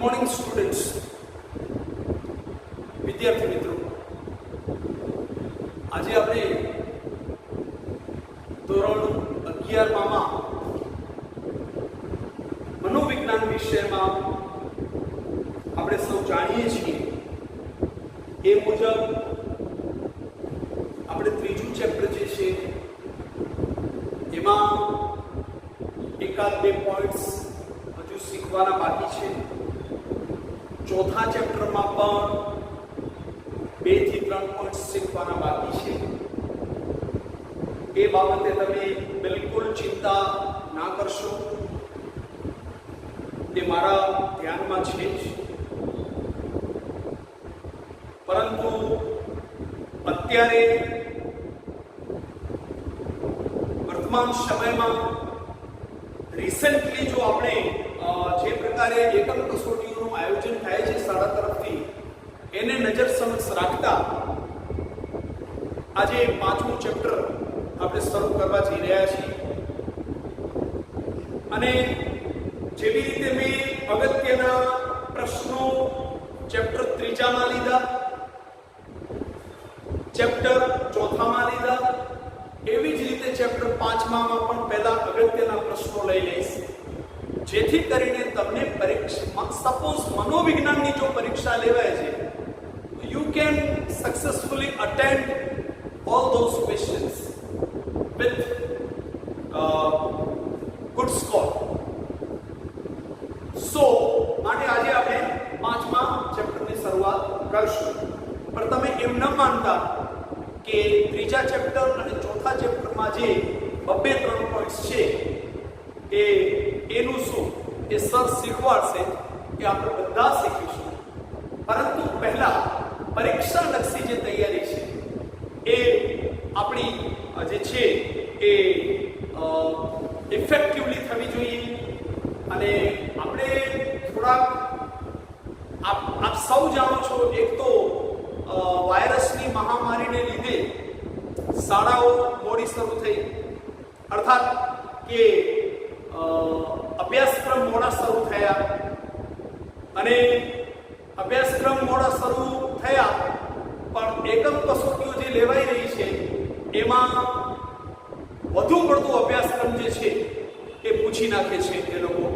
Morning students, વિદ્યાર્થી મિત્રો, આજે આપણે ધોરણ 11માં મનોવિજ્ઞાન વિષયમાં આપણે સૌ જાણીએ છીએ એ મુજબ આપણે ત્રીજું ચેપ્ટર જે છે એમાં એકાદ બે પોઈન્ટ્સ હજુ શીખવાના બાકી છે. ચોથા ચેપ્ટરમાં પણ 2 થી 3 પોઈન્ટ્સ શીખવાના બાકી છે. એ બાબતે તમે બિલકુલ ચિંતા ના કરશો, તે મારા ધ્યાનમાં છે જ. પરંતુ અત્યારે વર્તમાન સમયમાં રિસેન્ટલી જો આપણે જે પ્રકારે એકમ કસોટીઓનું આયોજન થાય છે શાળા તરફથી, એને નજર સમક્ષ રાખતા આજે 5મું ચેપ્ટર આપણે શરૂ કરવા જઈ રહ્યા છીએ. અને જેવી રીતે મેં અગત્યના પ્રશ્નો ચેપ્ટર 3માં લીધા, ચેપ્ટર 4માં લીધા, એવી જ રીતે ચેપ્ટર 5માં પણ પહેલા અગત્યના પ્રશ્નો લઈ લઈશ, જેથી કરીને તમને પરીક્ષામાં સપોઝ મનોવિજ્ઞાનની જો પરીક્ષા લેવાય છે, you can successfully attend all those questions with good score. So માટે આજે આપણે 5મા ચેપ્ટરની શરૂઆત કરશું. પણ તમે એમ ન માનતા કે ત્રીજા ચેપ્ટર અને ચોથા ચેપ્ટરમાં જે 2-3 પોઈન્ટ્સ છે એનું શું એ સર શીખવાડશે કે આપણે બધા શીખીશું. પરંતુ પહેલા પરીક્ષા લક્ષી જે તૈયારી છે એ આપણી જે છે એ ઇફેક્ટિવલી થવી જોઈએ. અને આપણે થોડાક આપ સૌ જાણો છો, એક તો વાયરસની મહામારીને લીધે શાળાઓ મોડી શરૂ થઈ, અર્થાત કે અભ્યાસક્રમ મોડા શરૂ થયા. અને અભ્યાસક્રમ મોડા શરૂ થયા પણ એકમ કસોટીઓ જે લેવાઈ રહી છે એમાં વધુ પડતું અભ્યાસક્રમ જે છે એ પૂછી નાખે છે એ લોકો.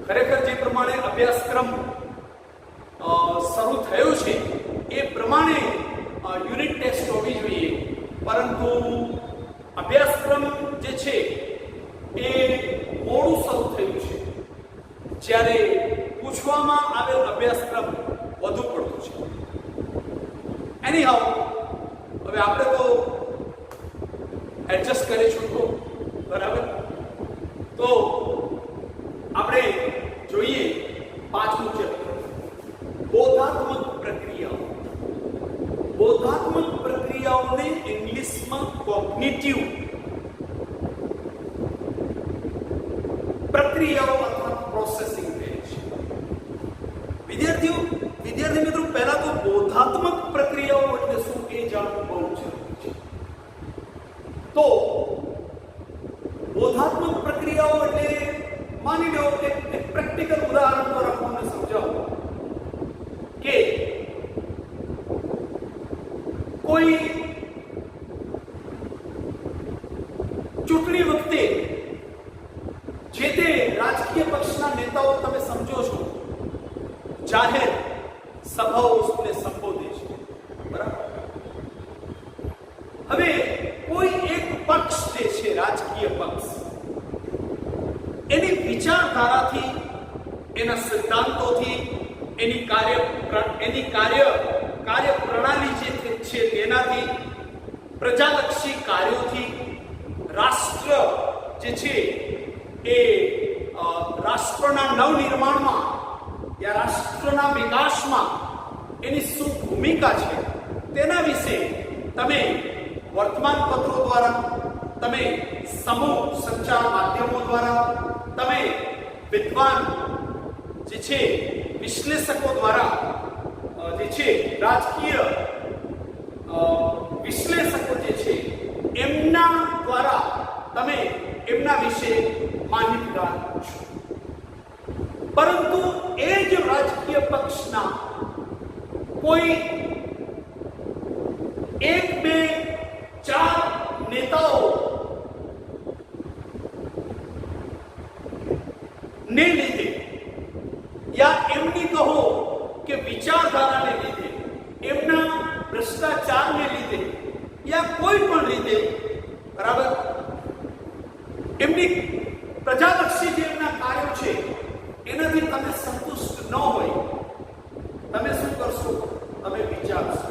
ખરેખર જે પ્રમાણે અભ્યાસક્રમ શરૂ થયો છે એ પ્રમાણે યુનિટ ટેસ્ટ હોવી જોઈએ, પરંતુ અભ્યાસક્રમ જે છે એ મોડું શરૂ થયું છે, જ્યારે પૂછવામાં આવેલ અભ્યાસક્રમ વધુ પડતો છે. એની હવે આપણે તો એડજસ્ટ કરીશું તો બરાબર. તો આપણે જોઈએ 5મું ચેપ્ટર, બોધાત્મક પ્રક્રિયાઓ. બોધાત્મક પ્રક્રિયાઓને ઇંગ્લિશમાં કોગ્નિટિવ પ્રક્રિયાઓ અથવા પ્રોસેસિંગ કહે છે. વિદ્યાર્થી મિત્રો, પહેલા તો બોધાત્મક પ્રક્રિયાઓ એટલે શું એ જાણવું બહુ જરૂરી છે. તો બોધાત્મક પ્રક્રિયાઓ એટલે માની લો કે એક પ્રેક્ટિકલ ઉદાહરણ દ્વારા તમને સમજાવું કે કોઈ ચૂંટણી વખતે જે તે રાજકીય પક્ષના નેતાઓ, તમે સમજો છો, જાહેર સભાઓને સંબોધે છે, બરાબર. હવે કોઈ એક પક્ષ જે છે, રાજકીય પક્ષ, એની વિચારધારાથી, એના સિદ્ધાંતોથી, એની કાર્ય પ્રણાલી જે છે તેનાથી, પ્રજાલક્ષી કાર્યોથી રાષ્ટ્ર જે છે એ રાષ્ટ્રના નવનિર્માણમાં યા રાષ્ટ્રના વિકાસમાં એની શું ભૂમિકા છે તેના વિશે તમે વર્તમાનપત્રો દ્વારા, તમે સમૂહ સંચાર માધ્યમો દ્વારા, તમે વિદ્વાન જે છે વિશ્લેષકો દ્વારા, જે છે રાજકીય વિશ્લેષકો જે છે એમના દ્વારા તમે એમના વિશે માહિતગાર છો. પરંતુ એ જ રાજકીય પક્ષના કોઈ 1, 2, 4 નેતાઓ ને લીધે યા એમની કહો કે વિચારધારાને લીધે, એમના ભ્રષ્ટાચારને લીધે યા કોઈ પણ રીતે, બરાબર, એમની પ્રજાલક્ષી જે એમના કાર્યો છે એનાથી તમે સંતુષ્ટ ન હોય, તમે શું કરશો? તમે વિચારશો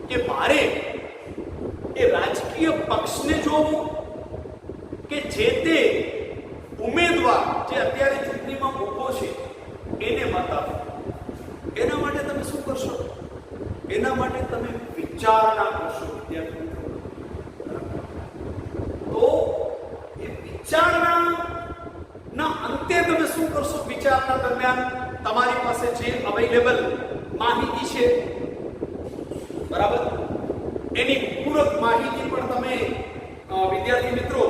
કે મારે એ રાજકીય પક્ષને જોવું કે જે તે ઉમેદવાર જે અત્યારે ચૂંટણીમાં ઊભો છે એને મત આપો. એના માટે તમે શું કરશો? એના માટે તમે વિચારણા કરશો. વિદ્યાર્થી મિત્રો, તો એ વિચારણાના અંતે તમે શું કરશો? વિચારણા દરમિયાન તમારી પાસે જે અવેલેબલ માહિતી છે, બરાબર, એની પૂરક માહિતી પણ તમે વિદ્યાર્થી મિત્રો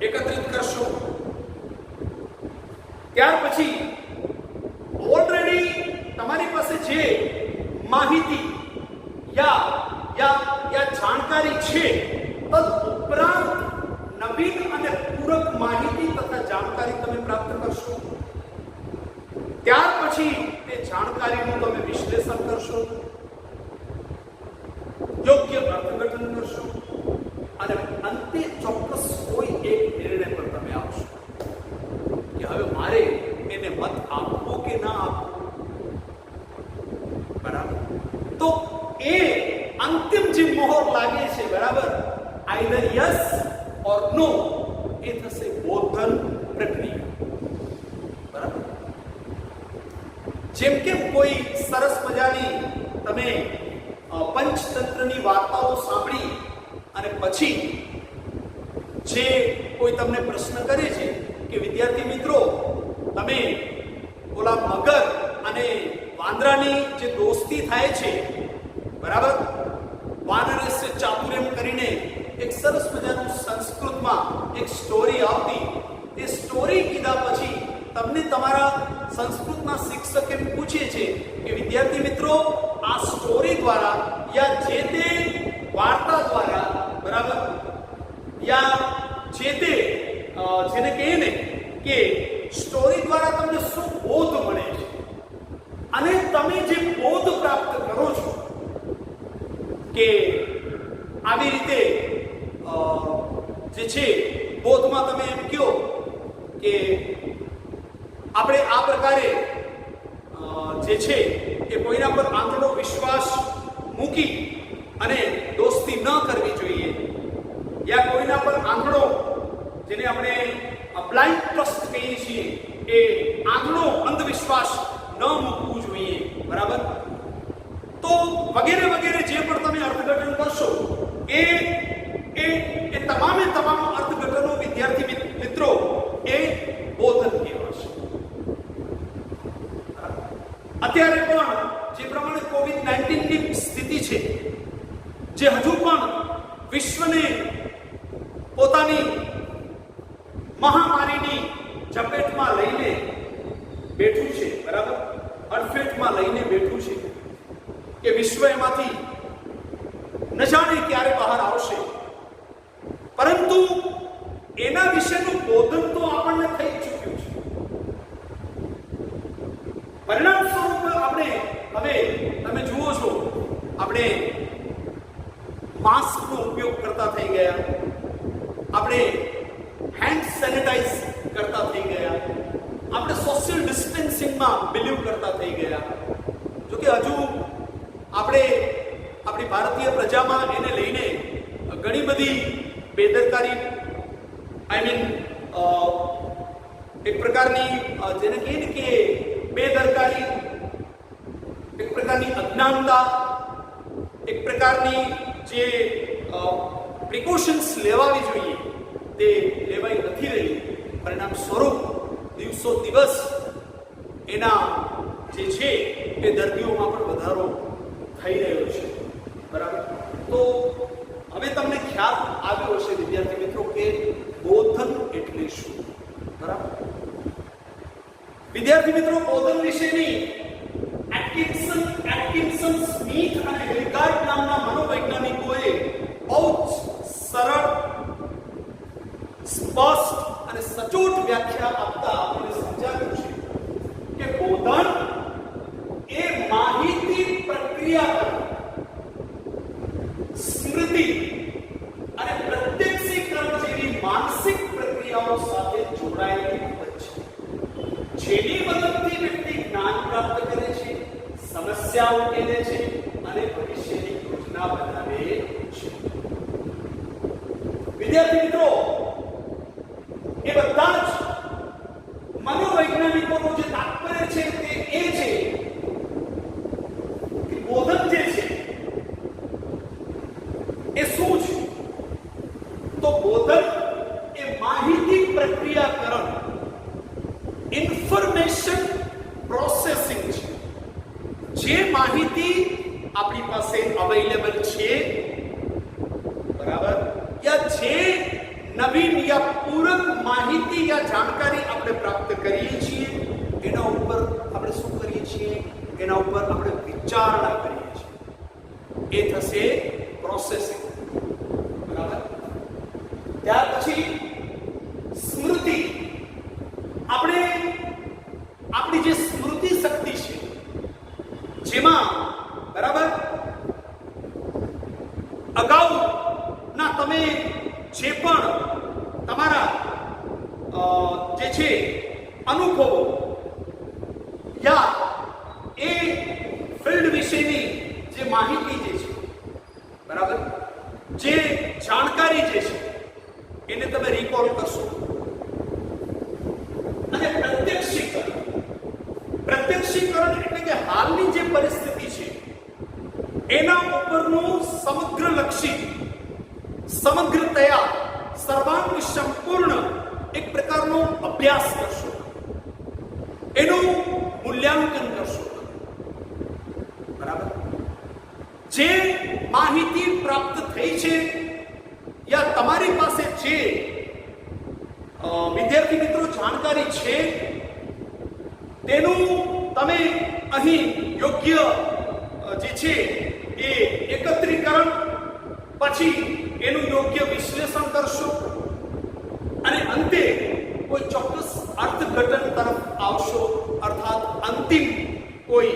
એકત્રિત કરશો. ત્યાર પછી ઓલરેડી તમારી પાસે જે માહિતી યા જાણકારી છે, તદ ઉપરાંત નવીન અને પૂરક માહિતી તથા જાણકારી તમે પ્રાપ્ત કરશો. ત્યાર પછી તે જાણકારીનું તમે વિશ્લેષણ કરશો, યોગ્ય અર્થઘટન કરશો અને અંતે ચોક્કસ કોઈ એક નિર્ણય પર તમે આવશો કે હવે મારે એને મત આપવો કે ના આપવો. બરાબર, તો એ અંતિમ જે મોહર લાગે છે, બરાબર, આઈધર યસ ઓર નો, એ થશે બોધન પ્રક્રિયા. બરાબર, જેમ કે કોઈ સરસ મજાની તમે પંચતંત્રની વાર્તાઓ સાંભળી અને પછી જે કોઈ તમને પ્રશ્ન કરે છે કે વિદ્યાર્થી મિત્રો, તમે ઓલા મગર અને વાંદરાની જે દોસ્તી થાય છે, બરાબર, વાનરસ્ય ચાતુર્યમ કરીને એક સરસ મજાનું સંસ્કૃતમાં એક સ્ટોરી આવતી, એ સ્ટોરી કીધા પછી તમને તમારા સંસ્કૃતના શિક્ષક એમ પૂછે છે કે વિદ્યાર્થી મિત્રો, આ સ્ટોરી દ્વારા યા જે તે વાર્તા દ્વારા, બરાબર, યા જે તે જેને કહીએ ને કે સ્ટોરી દ્વારા તમને શું બોધ મળે છે અને તમે જે બોધ પ્રાપ્ત કરો છો કે આવી રીતે જે છે બોધમાં તમે એમ કહો કે આપણે આ પ્રકારે જે છે એ કોઈના પર આંધળો વિશ્વાસ મૂકી અને દોસ્તી ન કરવી જોઈએ, યા કોઈના પર આંધળો, જેને આપણે બ્લાઇન્ડ ટ્રસ્ટ કહીએ છીએ, એ આંધળો અંધવિશ્વાસ ન મૂકવું જોઈએ. બરાબર, તો વગેરે વગેરે જે પણ તમે અર્થઘટન કરશો એ તમામે તમામ અર્થઘટનો વિદ્યાર્થી મિત્રો એ બોધન કહેવાશે. અત્યારે પણ જે પ્રમાણે COVID-19 ની સ્થિતિ છે, જે હજુ પણ વિશ્વને પોતાની મહામારીની ઝપેટમાં લઈને બેઠું છે, બરાબર, અડફેટમાં લઈને બેઠું છે કે વિશ્વ એમાંથી ન જાણે ક્યારે બહાર આવશે, પરંતુ એના વિશેનું બોધન તો આપણને થઈ ચૂક્યું છે. પરિણામ સ્વરૂપ આપણે હવે તમે જુઓ છો, આપણે માસ્કનો ઉપયોગ કરતા થઈ ગયા, આપણે હેન્ડ સેનિટાઈઝ કરતા થઈ ગયા, આપણે સોશિયલ ડિસ્ટન્સિંગમાં બિલીવ કરતા થઈ ગયા. જોકે હજુ આપણે આપણી ભારતીય પ્રજામાં એને લઈને ઘણી બધી બેદરકારી, એક પ્રકારની જેને કહીએ ને કે બેદરકારી, એક પ્રકારની અજ્ઞાનતા, એક પ્રકારની જે પ્રિકોશન્સ લેવાવી જોઈએ તે લેવાઈ નથી રહી. પરિણામ સ્વરૂપ દિવસો દિવસ એના જે છે એ દર્દીઓમાં પણ વધારો થઈ રહ્યો છે. બરાબર, તો હવે તમને ખ્યાલ આવ્યો હશે વિદ્યાર્થી મિત્રો કે બોધન એટલે શું. બરાબર, વિદ્યાર્થી વિદ્યાર્થી મિત્રો, બોધન વિશેની એટકિન્સન સ્મિથ અને હિલગાર્ડ નામના મનોવૈજ્ઞાનિકોએ બહુ સરળ, સ્પષ્ટ અને સચોટ વ્યાખ્યા આપતા આપણને સમજાવ્યું છે કે બોધન એ માહિતી પ્રક્રિયા, સ્મૃતિ અને પ્રત્યક્ષીકરણ જેવી માનસિક પ્રક્રિયાઓ સાથે જોડાયેલી બાબત છે, જેની મદદથી વ્યક્તિ જ્ઞાન પ્રાપ્ત કરે છે, સમસ્યા ઉકેલે છે અને ભવિષ્યની યોજના બનાવે છે. વિદ્યાર્થી મિત્રો, એ બધા જ મનોવૈજ્ઞાનિકોનું જે તાત્પર્ય છે તે એ છે કે બોધન જે છે એ શું છે? તો બોધન એ માહિતી પ્રક્રિયાકરણ, ઇન્ફોર્મેશન પ્રોસેસિંગ છે. જે માહિતી આપણી પાસે અવેલેબલ છે, બરાબર, યા જે નવીન યા પૂરક માહિતી યા જાણકારી આપણે પ્રાપ્ત કરીએ છીએ, એના ઉપર આપણે શું કરીએ છીએ? એના ઉપર આપણે વિચારણા કરીએ છીએ. એ થશે પ્રોસેસિંગ. બરાબર. ત્યાર પછી સ્મૃતિ. આપણે આપણી જે સ્મૃતિ શક્તિ છે, જેમાં બરાબર અગાઉ ના તમે જે પણ તમારા જે છે અનુભવો યા એ ફિલ્ડ વિશેની જે માહિતી જે છે, બરાબર, જે જાણકારી જે છે એને તમે રિકોલ કરશો. અને પ્રત્યક્ષીકરણ એટલે કે હાલની જે પરિસ્થિતિ છે એના ઉપરનું સમગ્રલક્ષી, સમગ્રતયા, સર્વાંગ સંપૂર્ણ એક પ્રકારનો અભ્યાસ કરશો, એનું મૂલ્યાંકન કરશો. બરાબર. જે માહિતી પ્રાપ્ત થઈ છે યા તમારી પાસે જે વિદ્યાર્થી મિત્રો જાણકારી છે, તેનું તમે અહીં યોગ્ય જે છે એ એકત્રીકરણ, પછી એનું યોગ્ય વિશ્લેષણ કરશો અને અંતે કોઈ ચોક્કસ અર્થઘટન તરફ આવશો, અર્થાત અંતિમ કોઈ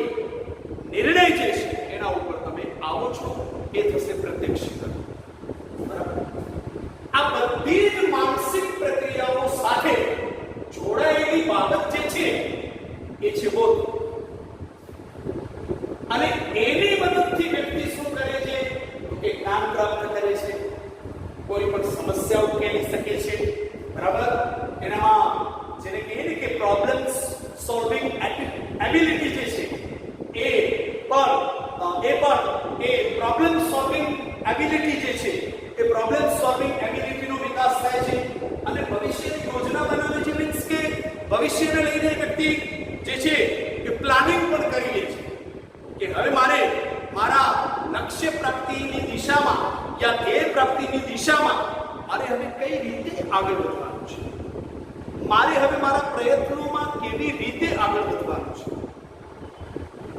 નિર્ણય જે છે એના ઉપર તમે આવો છો. એ થશે પ્રત્યક્ષીકરણ. બરાબર. આ બધી જ માનસિક પ્રક્રિયાઓ સાથે જોડાયેલી બાબત જે છે એ છે બોધ. અને એની મદદથી વ્યક્તિ શું કરે છે? કે જ્ઞાન પ્રાપ્ત કરે છે, કોઈ પણ સમસ્યા ઉકેલી શકે છે. બરાબર. એનામાં જેને કહીએ ને કે પ્રોબ્લેમ સોલ્વિંગ એબિલિટી જે છે એ પ્રોબ્લેમ સોલ્વિંગ એબિલિટી જે છે એ પ્રોબ્લેમ સોલ્વિંગ એબિલિટીનો વિકાસ થાય છે. અને ભવિષ્યની યોજના બનાવે છે, મીન્સ કે ભવિષ્યને લઈને વ્યક્તિ જે છે એ પ્લાનિંગ પણ કરી લે છે કે હવે મારે મારા લક્ષ્ય પ્રાપ્તિની દિશામાં યા ધ્યેય પ્રાપ્તિની દિશામાં મારે હવે કઈ રીતે આગળ વધવાનું છે, મારે હવે મારા પ્રયત્નોમાં કેવી રીતે આગળ વધવાનું છે,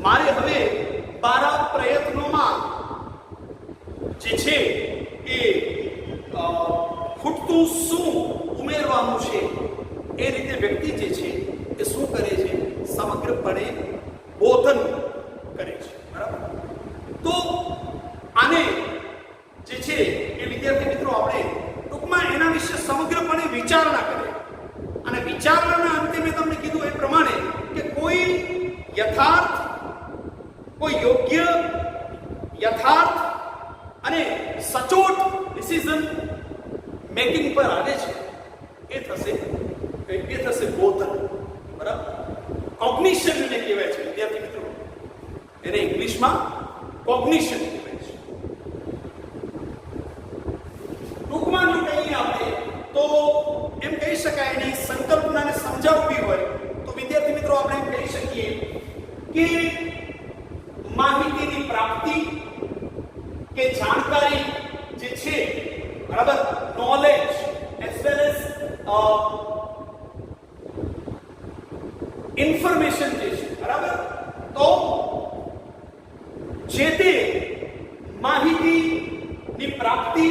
મારે હવે મારા પ્રયત્નોમાં જે છે એ ખૂટતું શું ઉમેરવાનું છે, એ રીતે વ્યક્તિ જે છે એ શું કરે છે? સમગ્રપણે બોધન કરે છે. બરાબર. તો આને જે છે એ વિદ્યાર્થી મિત્રો આપણે ટૂંકમાં એના વિશે સમગ્રપણે વિચારણા કરીએ. અને વિચારણાના અંતે મેં તમને કીધું એ પ્રમાણે કે કોઈ યથાર્થ, કોઈ યોગ્ય, યથાર્થ અને સચોટ ડિસિઝન મેકિંગ પર આવે છે, એ થશે બોધન. બરાબર. કોગ્નિશન એને કહેવાય છે વિદ્યાર્થી મિત્રો. એને ઇંગ્લિશમાં કોગ્નિશન કહેવાય છે. ટૂંકમાં જો કહીએ આપણે તો એમ કહી શકાય, એની સંકલ્પનાને સમજાવવી હોય તો વિદ્યાર્થી મિત્રો આપણે એમ કહી શકીએ કે માહિતીની પ્રાપ્તિ કે જાણકારી જે છે, બરાબર, knowledge as well as information પ્રાપ્તિ,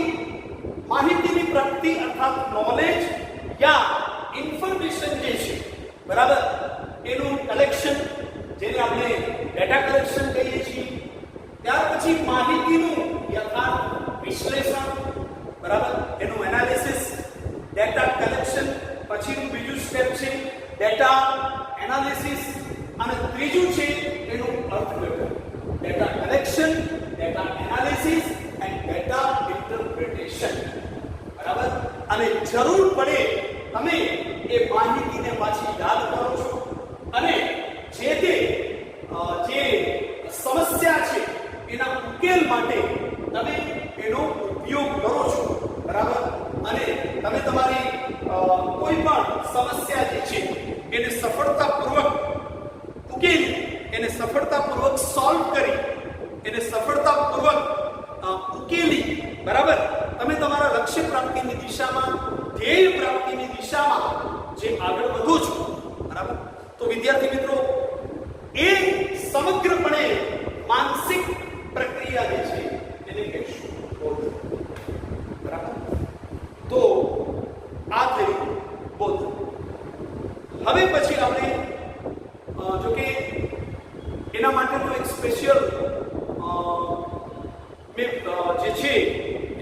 માહિતીની પ્રાપ્તિ અર્થાત નોલેજ યા ઇન્ફોર્મેશન જે છે, બરાબર, એનું કલેક્શન, જેને આપણે ડેટા કલેક્શન કહીએ છીએ. ત્યાર પછી માહિતીનું યથાર્થ વિશ્લેષણ, બરાબર, એનું એનાલિસિસ, ડેટા કલેક્શન, પછીનું બીજું સ્ટેપ છે ડેટા એનાલિસિસ, અને ત્રીજું છે એનું અર્થઘટન. Data collection, data analysis and data interpretation, બરાબર. અને જરૂર પડે તમે એ માહિતીને પાછી યાદ કરો છો અને જે તે જે સમસ્યા છે એના ઉકેલ માટે તમે એનો ઉપયોગ કરો છો, બરાબર. અને તમે તમારી કોઈ પણ સમસ્યા જે છે એને સફળતાપૂર્વક ઉકેલી, એને સફળતાપૂર્વક સોલ્વ કરી, એને સફળતાપૂર્વક ઉકેલી, બરાબર, તમે તમારા લક્ષ્ય પ્રાપ્તિની દિશામાં, ધ્યેય પ્રાપ્તિની દિશામાં જે આગળ વધો છો, બરાબર. તો વિદ્યાર્થી મિત્રો, એ સમગ્રપણે માનસિક પ્રક્રિયા જે છે એને કહીશું બોધ, બરાબર. તો આ થઈ બોધ. હવે પછી આપણે જો કે એના માટેનું એક સ્પેશિયલ જે છે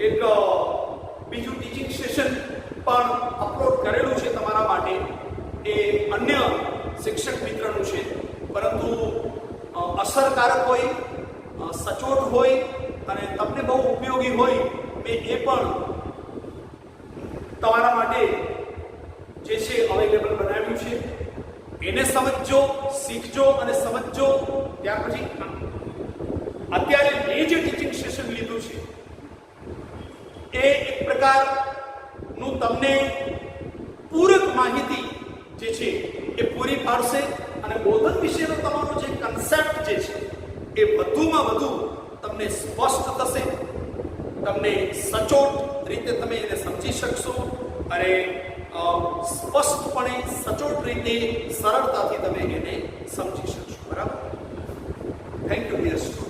એક બીજું ટીચિંગ સેશન પણ અપલોડ કરેલું છે તમારા માટે. એ અન્ય શિક્ષક મિત્રનું છે, પરંતુ અસરકારક હોય, સચોટ હોય અને તમને બહુ ઉપયોગી હોય, મેં એ પણ તમારા માટે જે છે અવેલેબલ બનાવ્યું છે. એને સમજજો, શીખજો અને સમજજો. ત્યાર પછી અત્યારે મેં જે ટીચિંગ સેશન લીધું છે એ એક પ્રકારનું તમને પૂરક માહિતી જે છે એ પૂરી પાડશે અને બોધન વિશેનો તમારો જે કન્સેપ્ટ જે છે એ વધુમાં વધુ તમને સ્પષ્ટ થશે, તમને સચોટ રીતે તમે એને સમજી શકશો અને સ્પષ્ટપણે સચોટ રીતે સરળતાથી તમે એને સમજી શકશો, બરાબર. Thank you dear student.